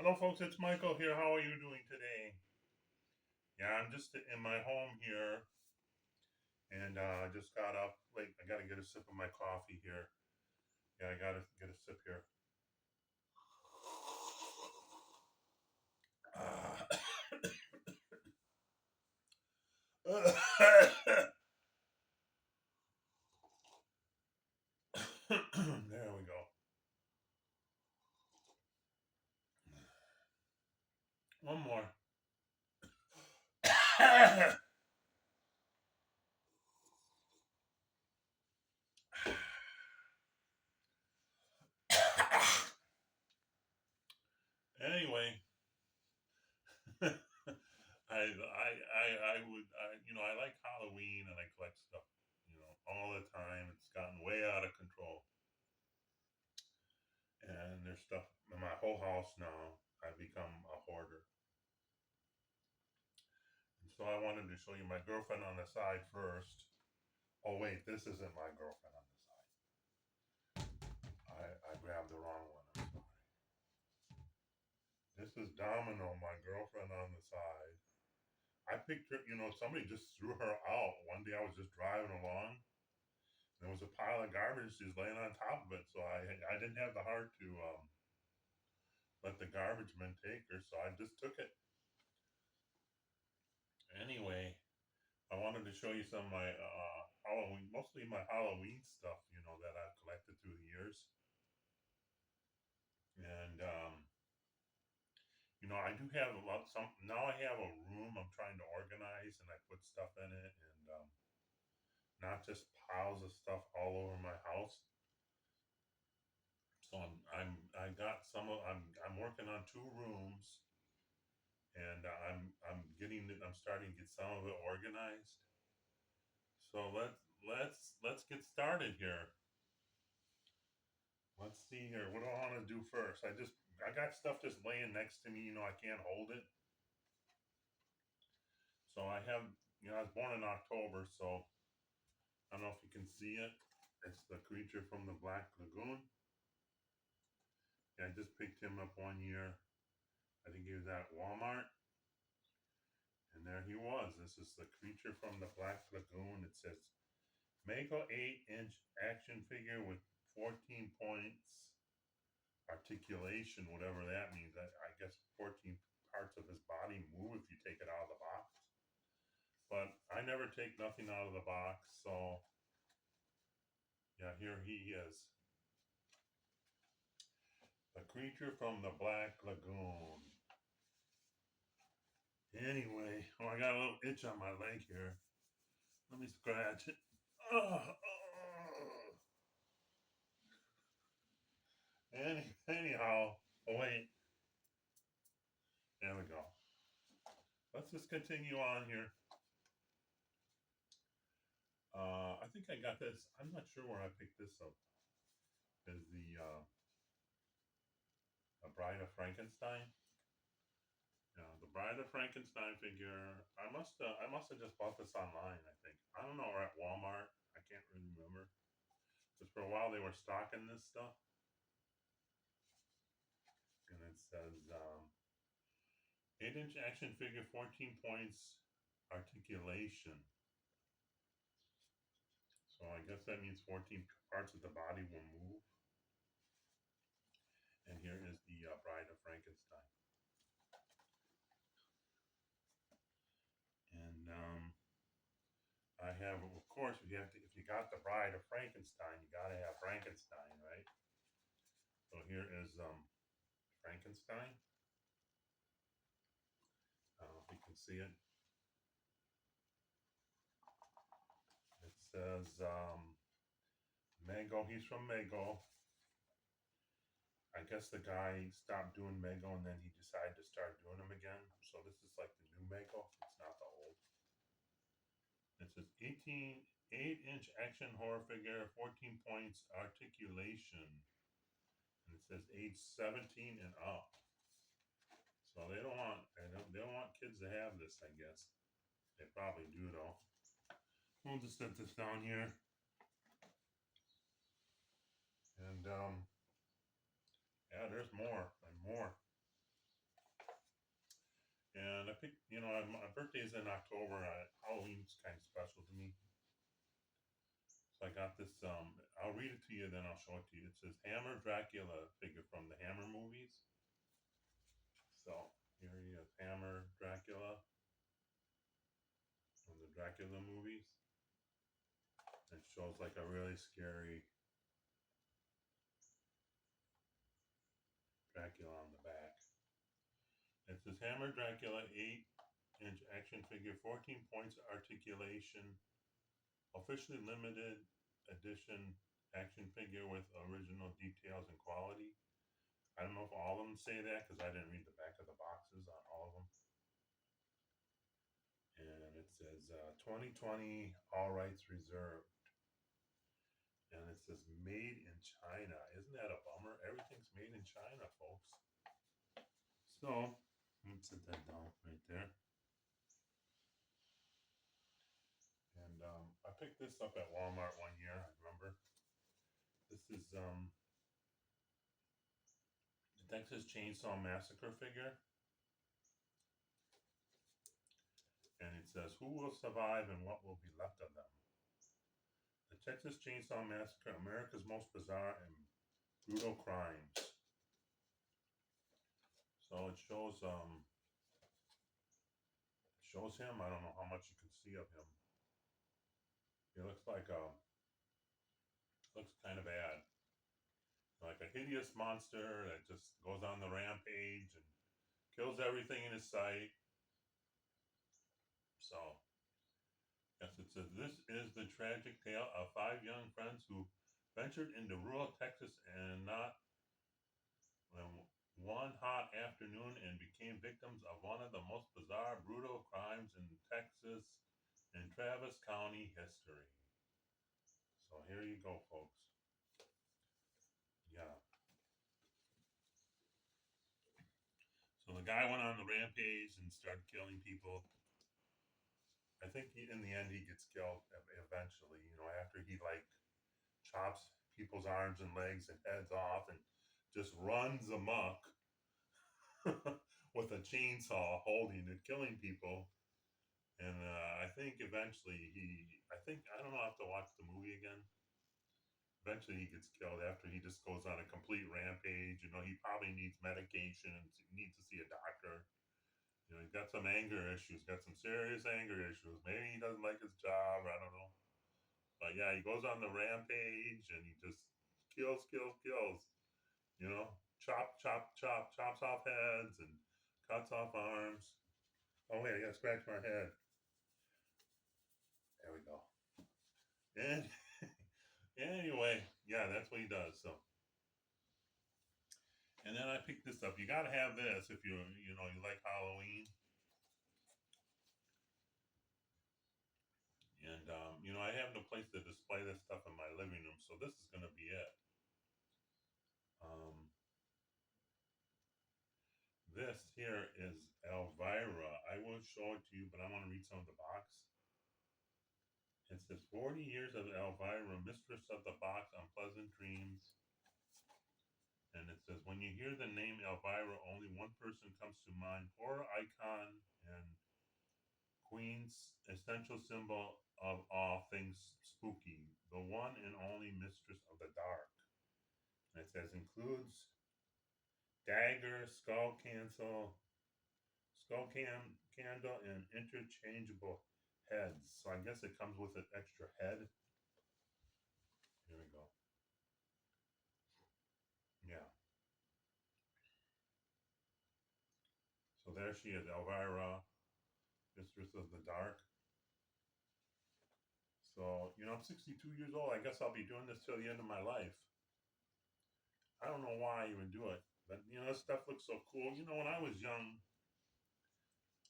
Hello, folks. It's Michael here. How are you doing today? Yeah, I'm just in my home here, and I just got up. Wait, I gotta get a sip of my coffee here. Yeah, I gotta get a sip here. Uh, there we go. One more. Anyway, I like Halloween and I collect stuff, all the time. It's gotten way out of control, and there's stuff in my whole house now. I've become a hoarder. And so I wanted to show you my girlfriend on the side first. Oh wait, this isn't my girlfriend on the side. I grabbed the wrong one. I'm sorry. This is Domino, my girlfriend on the side. I picked her, somebody just threw her out. One day I was just driving along. There was a pile of garbage. She's laying on top of it. So I didn't have the heart to let the garbage men take her. So I just took it. Anyway, I wanted to show you some of my Halloween, mostly my Halloween stuff, that I've collected through the years. And I do have a lot. Some now I have a room I'm trying to organize, and I put stuff in it, and not just piles of stuff all over my house. So I got some of I'm working on two rooms, and I'm starting to get some of it organized. So let's get started here. Let's see here. What do I want to do first? I got stuff just laying next to me. I can't hold it. So I have, I was born in October, so I don't know if you can see it. It's the creature from the Black Lagoon. Yeah, I just picked him up one year. I think he was at Walmart, and there he was. This is the creature from the Black Lagoon. It says Mako 8-inch action figure with 14 points articulation, whatever that means. I guess 14 parts of his body move if you take it out of the box. But I never take nothing out of the box, so yeah, here he is. The creature from the Black Lagoon. Anyway, I got a little itch on my leg here. Let me scratch it. Anyhow, oh wait, there we go. Let's just continue on here. I think I got this. I'm not sure where I picked this up. Is the Bride of Frankenstein? Yeah, the Bride of Frankenstein figure. I must have just bought this online. I think I don't know, or at Walmart. I can't really remember. Because for a while they were stocking this stuff, and it says 8-inch action figure, 14 points articulation. So I guess that means 14 parts of the body will move. And here is the Bride of Frankenstein. And I have, of course, if you got the Bride of Frankenstein, you got to have Frankenstein, right? So here is Frankenstein. I don't know if you can see it. It says Mego. He's from Mego. I guess the guy stopped doing Mego and then he decided to start doing them again. So this is like the new Mego. It's not the old. It says 8-inch action horror figure, 14 points articulation. And it says age 17 and up. So they don't want kids to have this, I guess. They probably do though. We'll just set this down here. And yeah, there's more and more. And I picked, my birthday's in October. Halloween's kind of special to me. So I got this. I'll read it to you, then I'll show it to you. It says Hammer Dracula figure from the Hammer movies. So here he is, Hammer Dracula from the Dracula movies. It shows like a really scary Dracula on the back. It says Hammer Dracula 8-inch action figure, 14 points articulation, officially limited edition action figure with original details and quality. I don't know if all of them say that because I didn't read the back of the boxes on all of them. And it says 2020, all rights reserved. And it says made in China. Isn't that a bummer? Everything's made in China, folks. So, let's set that down right there. And I picked this up at Walmart one year, I remember. This is the Texas Chainsaw Massacre figure. And it says, who will survive and what will be left of them? The Texas Chainsaw Massacre, America's most bizarre and brutal crimes. So it shows him. I don't know how much you can see of him. He looks like looks kind of bad. Like a hideous monster that just goes on the rampage and kills everything in his sight. So, yes, it says, this is the tragic tale of 5 young friends who ventured into rural Texas and one hot afternoon and became victims of one of the most bizarre, brutal crimes in Texas and Travis County history. So here you go, folks. Yeah. So the guy went on the rampage and started killing people. I think in the end he gets killed eventually, after he like chops people's arms and legs and heads off and just runs amok with a chainsaw holding it, killing people. And I think eventually I don't know, I have to watch the movie again. Eventually he gets killed after he just goes on a complete rampage. He probably needs medication and needs to see a doctor. He's got some anger issues, got some serious anger issues. Maybe he doesn't like his job. I don't know. But yeah, he goes on the rampage and he just kills. Chops off heads and cuts off arms. Oh wait, I gotta scratch my head. There we go. And anyway, yeah, that's what he does. So, and then I picked this up. You gotta have this if you like Halloween. And I have no place to display this stuff in my living room, so this is gonna be it. This here is Elvira. I will show it to you, but I want to read some of the box. It says 40 years of Elvira, mistress of the box, unpleasant dreams. And it says, when you hear the name Elvira, only one person comes to mind: horror icon and Queen's essential symbol of all things spooky, the one and only mistress of the dark. And it says includes dagger, candle, and interchangeable heads. So I guess it comes with an extra head. Here we go. Yeah. So there she is, Elvira, Mistress of the Dark. So, I'm 62 years old. I guess I'll be doing this till the end of my life. I don't know why I even do it. But, this stuff looks so cool. When I was young,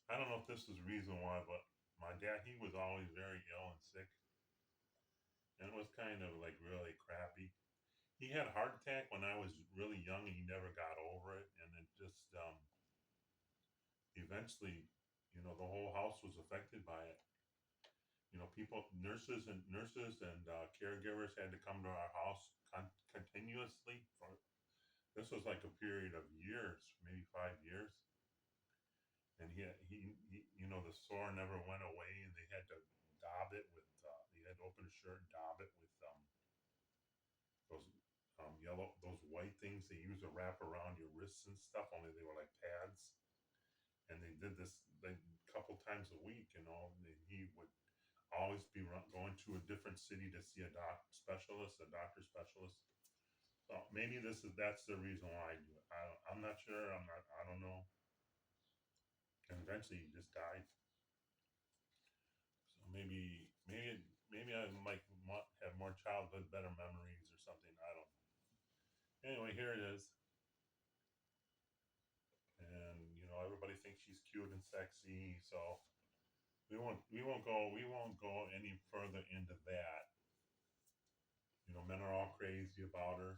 I don't know if this is the reason why, but my dad, he was always very ill and sick. And it was kind of like really crappy. He had a heart attack when I was really young and he never got over it. And it just, eventually, the whole house was affected by it. Nurses and caregivers had to come to our house continuously. This was like a period of years, maybe 5 years. and you know, the sore never went away, and they had to daub it with. They had to open a shirt and daub it with those yellow, those white things they use to wrap around your wrists and stuff. Only they were like pads, and they did this a couple times a week. You know, and he would always be going to a different city to see a doctor specialist. So maybe that's the reason why I do it. I'm not sure. I don't know. And eventually he just died. So maybe I might have more childhood, better memories or something. I don't know. Anyway, here it is, and you know everybody thinks she's cute and sexy, so we won't go any further into that. You know, men are all crazy about her,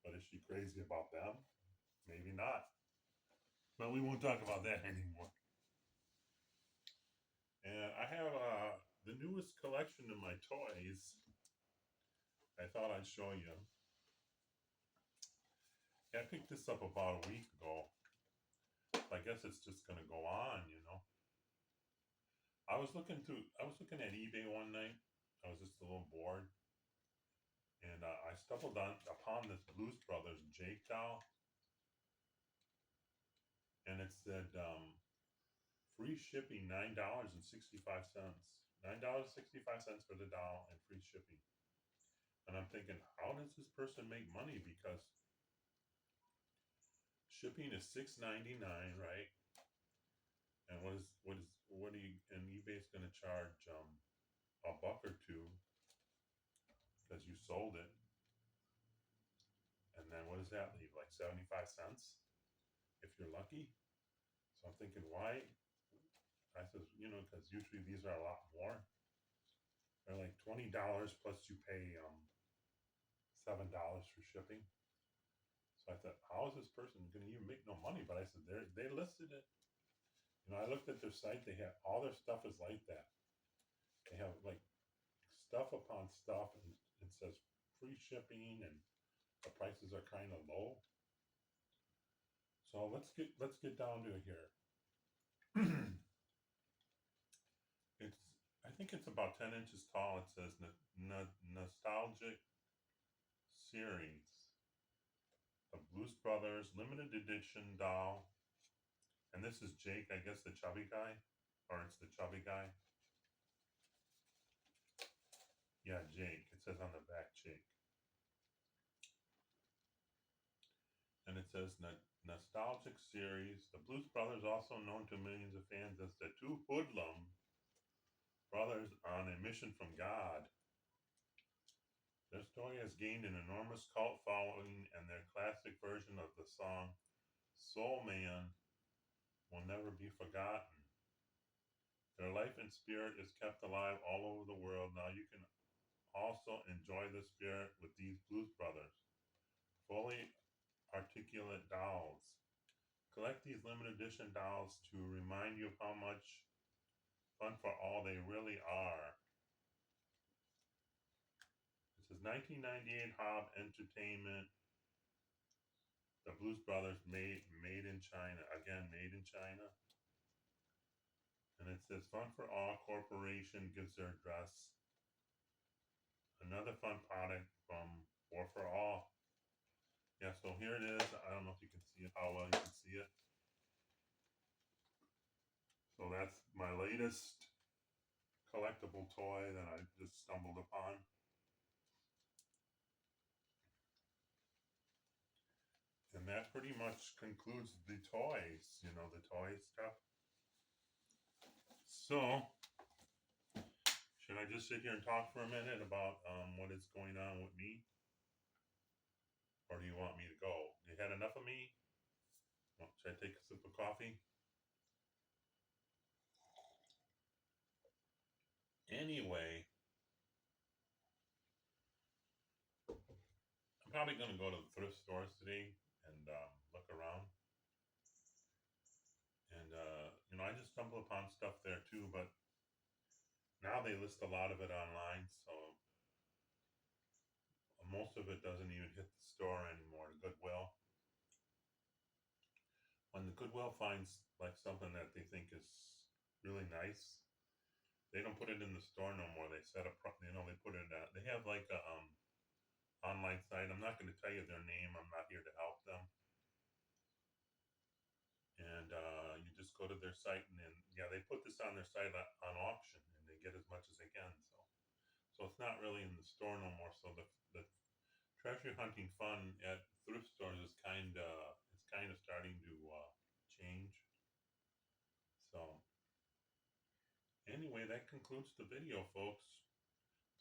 but is she crazy about them? Maybe not. But we won't talk about that anymore. And I have the newest collection of my toys. I thought I'd show you. Yeah, I picked this up about a week ago. I guess it's just gonna go on, you know. I was looking at eBay one night. I was just a little bored, and I stumbled upon this Blues Brothers Jake doll, and it said free shipping, $9.65. $9.65 for the doll and free shipping. And I'm thinking, how does this person make money? Because shipping is $6.99, right? And what are you? And eBay's going to charge a buck or two because you sold it. And then what does that leave? Like 75 cents if you're lucky. So I'm thinking, why? I says, you know, because usually these are a lot more. They're like $20 plus you pay $7 for shipping. So I thought, how is this person going to even make no money? But I said, they listed it. You know, I looked at their site. They have all their stuff is like that. They have like stuff upon stuff, and it says free shipping, and the prices are kind of low. So let's get down to it here. It's I think it's about 10 inches tall. It says nostalgic series, the Blues Brothers limited edition doll, and this is Jake. I guess the chubby guy, or it's the chubby guy. Yeah, Jake. It says on the back, Jake. And it says nostalgic series. The Blues Brothers, also known to millions of fans as the two hoodlum brothers on a mission from God. Their story has gained an enormous cult following, and their classic version of the song Soul Man will never be forgotten. Their life and spirit is kept alive all over the world. Now you can also enjoy the spirit with these Blues Brothers, fully articulate dolls. Collect these limited edition dolls to remind you of how much fun for all they really are. This is 1998 Hob Entertainment. The Blues Brothers made in China. Again, made in China. And it says Fun for All Corporation gives their address. Another fun product from War for All. Yeah, so here it is. I don't know if you can see it, how well you can see it. So that's my latest collectible toy that I just stumbled upon. And that pretty much concludes the toys, you know, the toy stuff. So, should I just sit here and talk for a minute about what is going on with me? Or do you want me to go? You had enough of me? Well, should I take a sip of coffee? Anyway, I'm probably going to go to the thrift stores today and look around. And, you know, I just stumble upon stuff there too, but now they list a lot of it online, so most of it doesn't even hit the store anymore, the Goodwill. when the Goodwill finds like something that they think is really nice, they don't put it in the store no more. They set up, they put it. They have like a online site. I'm not going to tell you their name. I'm not here to help them. And you just go to their site, and then yeah, they put this on their site on auction, and they get as much as they can. So it's not really in the store no more. So the treasure hunting fun at thrift stores is kind of starting to change. So anyway, that concludes the video, folks.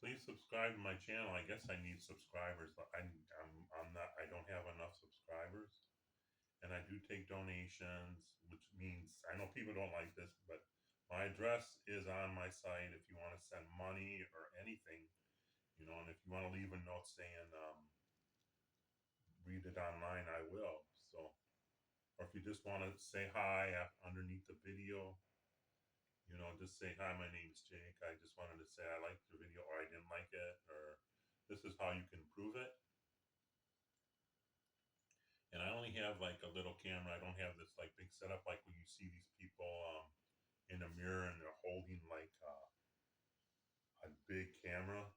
Please subscribe to my channel. I guess I need subscribers. I'm not. I don't have enough subscribers, and I do take donations, which means I know people don't like this, but my address is on my site if you want to send money or anything, and if you want to leave a note saying read it online, I will. So, or if you just want to say hi underneath the video, just say hi. My name's Jake. I just wanted to say I liked your video, or I didn't like it, or this is how you can prove it. And I only have like a little camera. I don't have this like big setup like when you see these people in a mirror and they're holding like a big camera.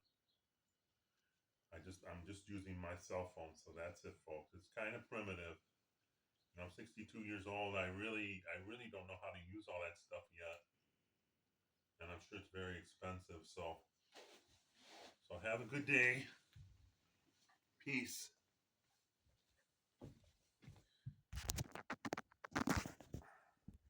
I'm just using my cell phone, so that's it, folks. It's kind of primitive. I'm 62 years old. I really don't know how to use all that stuff yet, and I'm sure it's very expensive. So have a good day. Peace.